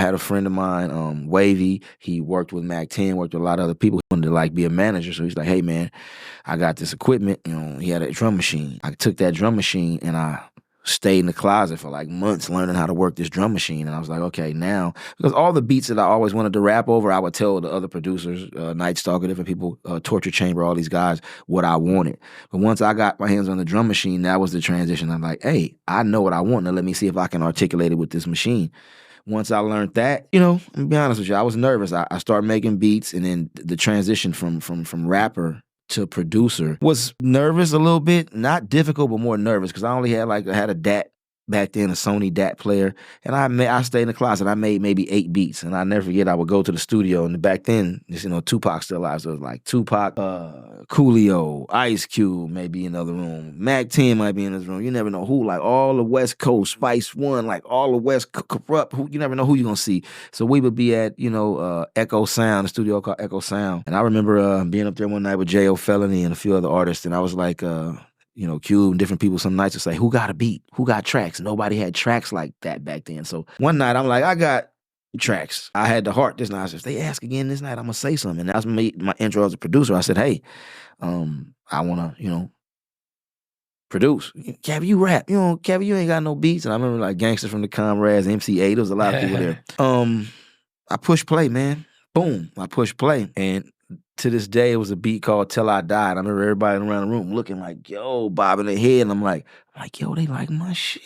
had a friend of mine, Wavy. He worked with Mac 10, worked with a lot of other people. He wanted to like be a manager. So he's like, hey man, I got this equipment. You know, he had a drum machine. I took that drum machine and I stayed in the closet for like months learning how to work this drum machine. And I was like, okay, now, because all the beats that I always wanted to rap over, I would tell the other producers, Night Stalker, different people, Torture Chamber, all these guys, what I wanted. But once I got my hands on the drum machine, that was the transition. I'm like, hey, I know what I want. Now let me see if I can articulate it with this machine. Once I learned that, you know, I'm gonna be honest with you, I was nervous. I started making beats, and then the transition from rapper to producer was nervous a little bit, not difficult, but more nervous because I had a DAT back then, a Sony DAT player, and I stayed in the closet. I made maybe 8 beats, and I never forget I would go to the studio, and back then, you know, Tupac still alive, so it was like Tupac, Coolio, Ice Cube may be in another room, Mac 10 might be in this room. You never know who, like all the West Coast, Spice One, like all the West Corrupt. You never know who you're gonna see. So we would be at, you know, Echo Sound, a studio called Echo Sound, and I remember being up there one night with J.O. Felony and a few other artists, and I was like, you know, Cube and different people some nights would say, who got a beat? Who got tracks? Nobody had tracks like that back then. So one night I'm like, I got tracks. I had the heart this night. I said, if they ask again this night, I'm gonna say something. And that was my intro as a producer. I said, hey, I wanna, you know, produce. Caviar, you rap. You know, Caviar, you ain't got no beats. And I remember like Gangsters from the Comrades, MC8, there was a lot of people there. I push play, man. Boom. I push play. And to this day, it was a beat called Till I Died. I remember everybody around the room looking like, yo, bobbing their head. And I'm like, yo, they like my shit.